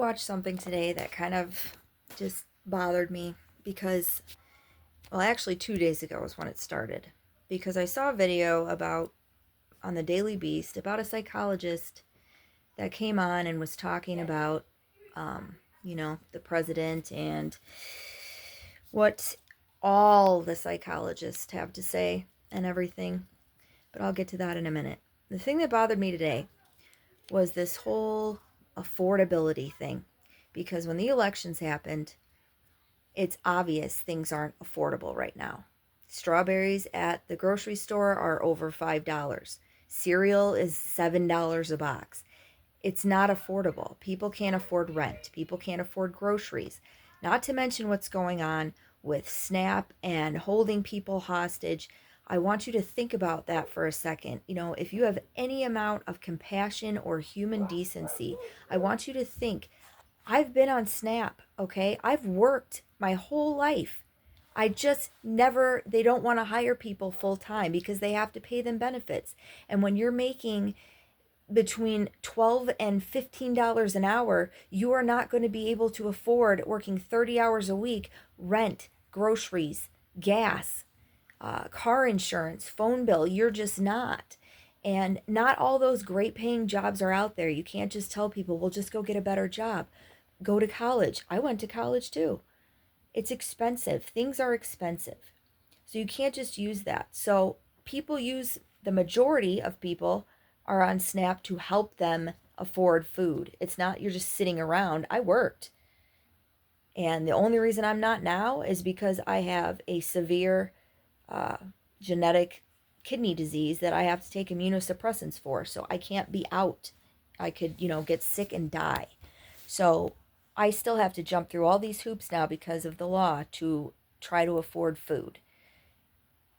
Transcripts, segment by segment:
watched something today that kind of just bothered me because, well, actually 2 days ago was when it started. Because I saw a video about, on the Daily Beast, about a psychologist that came on and was talking about, the president and what all the psychologists have to say and everything. But I'll get to that in a minute. The thing that bothered me today was this whole affordability thing. Because when the elections happened, it's obvious things aren't affordable right now. Strawberries at the grocery store are over $5. Cereal is $7 a box. It's not affordable. People can't afford rent. People can't afford groceries. Not to mention what's going on with SNAP and holding people hostage. I want you to think about that for a second. If you have any amount of compassion or human decency, I want you to think, I've been on SNAP, okay? I've worked my whole life. I just never, they don't want to hire people full time because they have to pay them benefits. And when you're making between $12 and $15 an hour, you are not going to be able to afford working 30 hours a week, rent, groceries, gas, car insurance, phone bill. You're just not. And not all those great paying jobs are out there. You can't just tell people, well, just go get a better job. Go to college. I went to college too. It's expensive. Things are expensive. So you can't just use that. So the majority of people are on SNAP to help them afford food. It's not you're just sitting around. I worked. And the only reason I'm not now is because I have a severe genetic kidney disease that I have to take immunosuppressants for. So I can't be out. I could, get sick and die. So I still have to jump through all these hoops now because of the law to try to afford food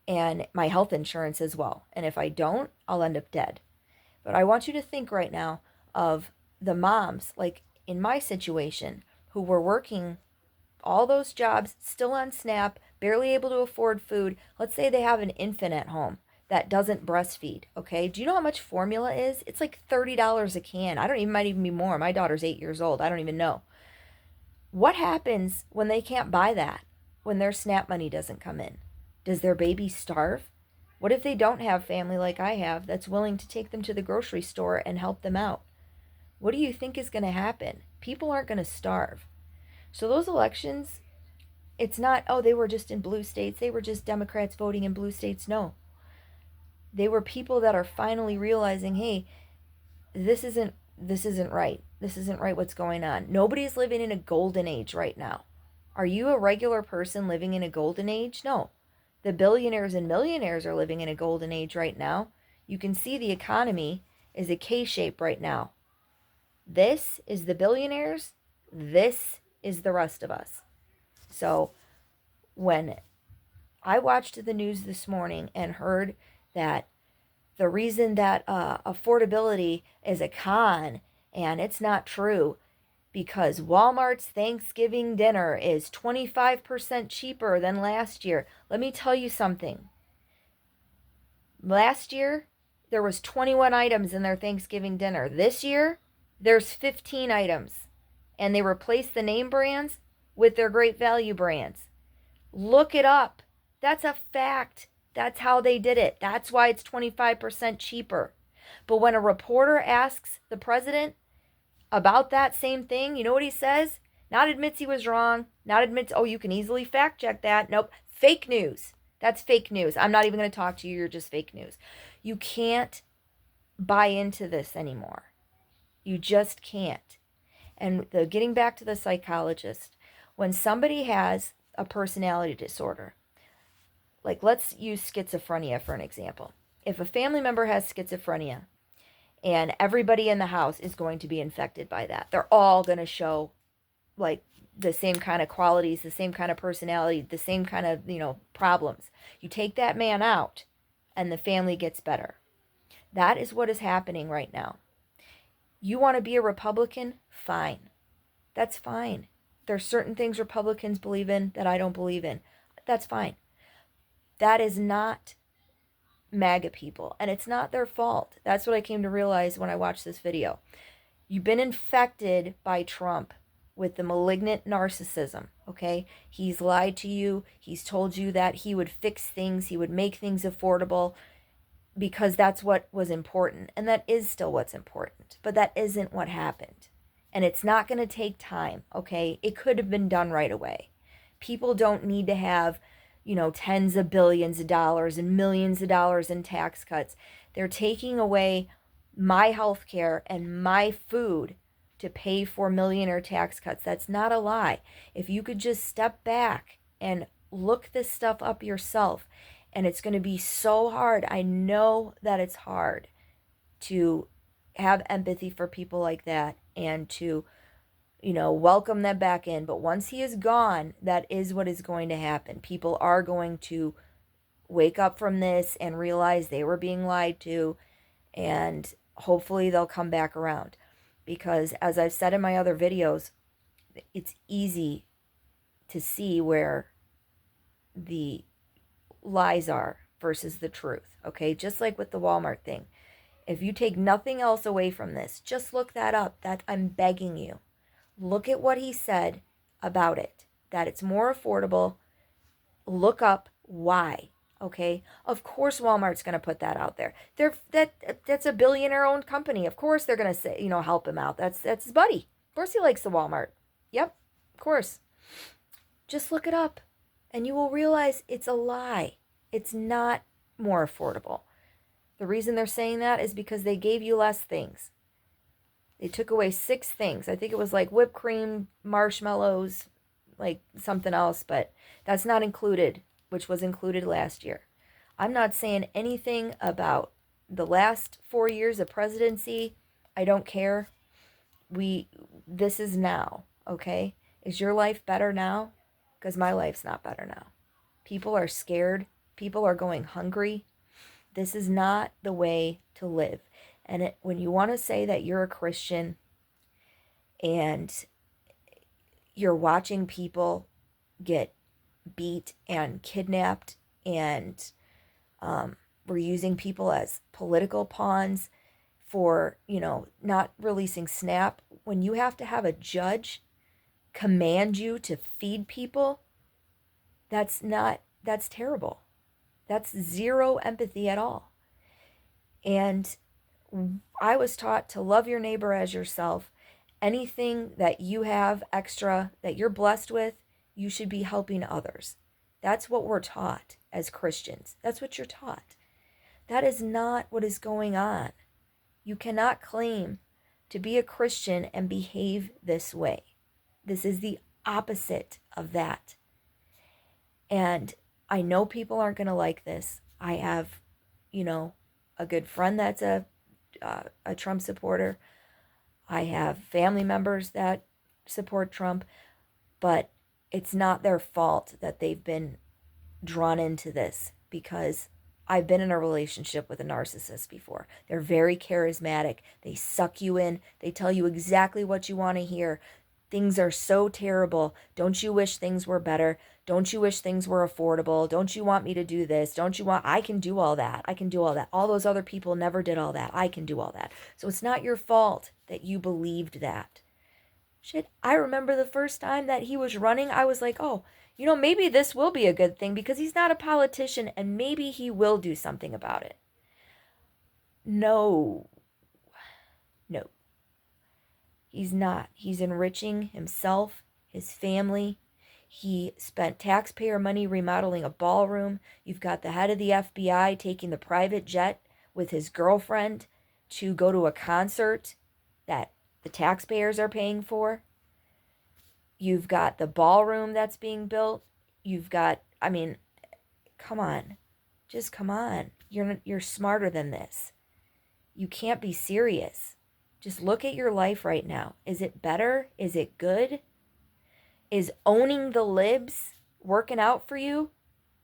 and my health insurance as well. And if I don't, I'll end up dead. But I want you to think right now of the moms, like in my situation, who were working all those jobs, still on SNAP, barely able to afford food. Let's say they have an infant at home that doesn't breastfeed, okay? Do you know how much formula is? It's like $30 a can. Might even be more. My daughter's 8 years old. I don't even know. What happens when they can't buy that, when their SNAP money doesn't come in? Does their baby starve? What if they don't have family like I have that's willing to take them to the grocery store and help them out? What do you think is going to happen? People aren't going to starve. So those elections, it's not, oh, they were just in blue states. They were just Democrats voting in blue states. No. They were people that are finally realizing, hey, this isn't right. This isn't right what's going on. Nobody's living in a golden age right now. Are you a regular person living in a golden age? No. The billionaires and millionaires are living in a golden age right now. You can see the economy is a K-shape right now. This is the billionaires. This is the rest of us. So when I watched the news this morning and heard that the reason that affordability is a con and it's not true because Walmart's Thanksgiving dinner is 25% cheaper than last year. Let me tell you something. Last year, there was 21 items in their Thanksgiving dinner. This year, there's 15 items. And they replaced the name brands with their great value brands. Look it up. That's a fact. That's how they did it. That's why it's 25% cheaper. But when a reporter asks the president about that same thing, you know what he says? Not admits he was wrong. Not admits, oh, you can easily fact check that. Nope. Fake news. That's fake news. I'm not even going to talk to you. You're just fake news. You can't buy into this anymore. You just can't. And getting back to the psychologist, when somebody has a personality disorder, like let's use schizophrenia for an example. If a family member has schizophrenia and everybody in the house is going to be infected by that, they're all going to show like the same kind of qualities, the same kind of personality, the same kind of, problems. You take that man out and the family gets better. That is what is happening right now. You want to be a Republican? Fine. That's fine. There's certain things Republicans believe in that I don't believe in. That's fine. That is not MAGA people, and it's not their fault. That's what I came to realize when I watched this video. You've been infected by Trump with the malignant narcissism, okay? He's lied to you. He's told you that he would fix things, he would make things affordable because that's what was important. And that is still what's important. But that isn't what happened. And it's not going to take time, okay? It could have been done right away. People don't need to have, tens of billions of dollars and millions of dollars in tax cuts. They're taking away my health care and my food to pay for millionaire tax cuts. That's not a lie. If you could just step back and look this stuff up yourself, and it's going to be so hard. I know that it's hard to have empathy for people like that and to, welcome them back in. But once he is gone, that is what is going to happen. People are going to wake up from this and realize they were being lied to, and hopefully they'll come back around. Because as I've said in my other videos, it's easy to see where the lies are versus the truth, okay? Just like with the Walmart thing. If you take nothing else away from this, just look that up. That I'm begging you. Look at what he said about it, that it's more affordable. Look up why, okay? Of course Walmart's going to put that out there. That's a billionaire-owned company. Of course they're going to say, help him out. That's his buddy. Of course he likes the Walmart. Yep, of course. Just look it up, and you will realize it's a lie. It's not more affordable. The reason they're saying that is because they gave you less things. They took away 6 things. I think it was like whipped cream, marshmallows, like something else, but that's not included, which was included last year. I'm not saying anything about the last 4 years of presidency. I don't care. This is now, okay? Is your life better now? Because my life's not better now. People are scared. People are going hungry. This is not the way to live. And when you want to say that you're a Christian and you're watching people get beat and kidnapped, and we're using people as political pawns for, not releasing SNAP, when you have to have a judge command you to feed people, that's terrible. That's zero empathy at all. And I was taught to love your neighbor as yourself. Anything that you have extra that you're blessed with, you should be helping others. That's what we're taught as Christians. That's what you're taught. That is not what is going on. You cannot claim to be a Christian and behave this way. This is the opposite of that. And I know people aren't going to like this. I have, a good friend that's a Trump supporter. I have family members that support Trump, but it's not their fault that they've been drawn into this, because I've been in a relationship with a narcissist before. They're very charismatic. They suck you in. They tell you exactly what you want to hear. Things are so terrible. Don't you wish things were better? Don't you wish things were affordable? Don't you want me to do this? I can do all that. I can do all that. All those other people never did all that. I can do all that. So it's not your fault that you believed that. Shit, I remember the first time that he was running, I was like, oh, maybe this will be a good thing because he's not a politician and maybe he will do something about it. No. He's not. He's enriching himself, his family. He spent taxpayer money remodeling a ballroom. You've got the head of the FBI taking the private jet with his girlfriend to go to a concert that the taxpayers are paying for. You've got the ballroom that's being built. Come on. Just come on. You're smarter than this. You can't be serious. Just look at your life right now. Is it better? Is it good? Is owning the libs working out for you?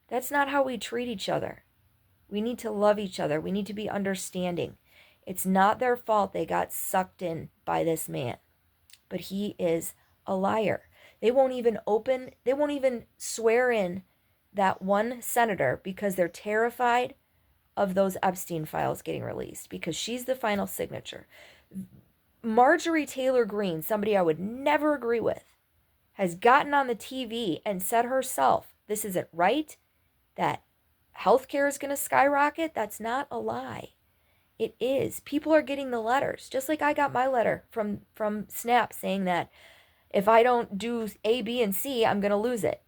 That's not how we treat each other. We need to love each other. We need to be understanding. It's not their fault they got sucked in by this man. But he is a liar. They won't even swear in that one senator because they're terrified of those Epstein files getting released, because she's the final signature. Marjorie Taylor Greene, somebody I would never agree with, has gotten on the TV and said herself, this isn't right, that healthcare is going to skyrocket. That's not a lie. It is. People are getting the letters, just like I got my letter from SNAP saying that if I don't do A, B, and C, I'm going to lose it.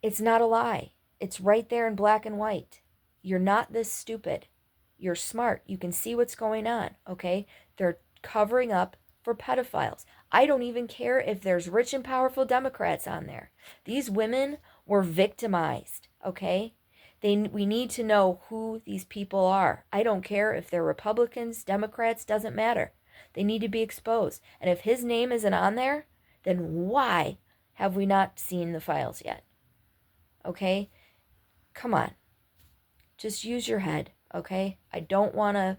It's not a lie. It's right there in black and white. You're not this stupid. You're smart. You can see what's going on, okay? They're covering up for pedophiles. I don't even care if there's rich and powerful Democrats on there. These women were victimized, okay? We need to know who these people are. I don't care if they're Republicans, Democrats, doesn't matter. They need to be exposed. And if his name isn't on there, then why have we not seen the files yet? Okay? Come on. Just use your head, okay? I don't want to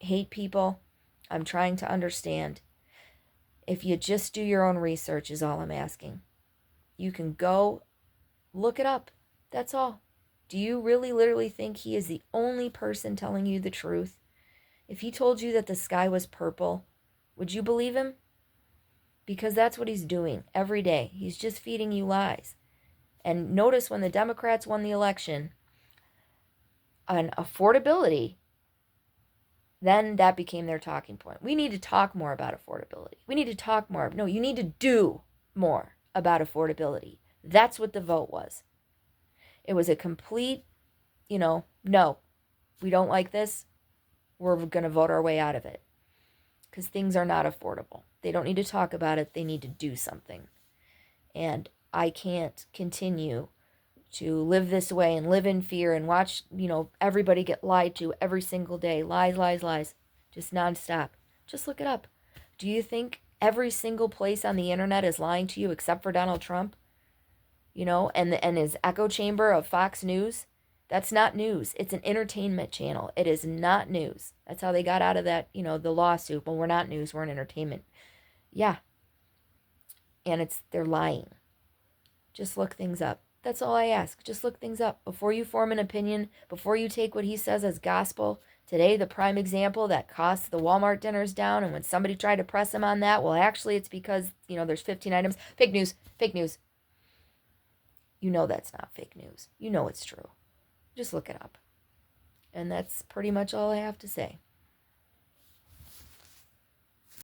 hate people. I'm trying to understand. If you just do your own research is all I'm asking. You can go look it up. That's all. Do you really literally think he is the only person telling you the truth? If he told you that the sky was purple, would you believe him? Because that's what he's doing every day. He's just feeding you lies. And notice when the Democrats won the election on affordability, then that became their talking point. We need to talk more about affordability. We need to talk more. No, you need to do more about affordability. That's what the vote was. It was a complete, no, we don't like this. We're going to vote our way out of it. Because things are not affordable. They don't need to talk about it. They need to do something. And I can't continue to live this way and live in fear and watch, everybody get lied to every single day. Lies, lies, lies. Just nonstop. Just look it up. Do you think every single place on the internet is lying to you except for Donald Trump? And his echo chamber of Fox News? That's not news. It's an entertainment channel. It is not news. That's how they got out of that, the lawsuit. Well, we're not news. We're an entertainment. Yeah. And they're lying. Just look things up. That's all I ask. Just look things up. Before you form an opinion, before you take what he says as gospel. Today, the prime example that cost the Walmart dinners down, and when somebody tried to press him on that, well, actually, it's because, there's 15 items. Fake news. Fake news. That's not fake news. It's true. Just look it up. And that's pretty much all I have to say.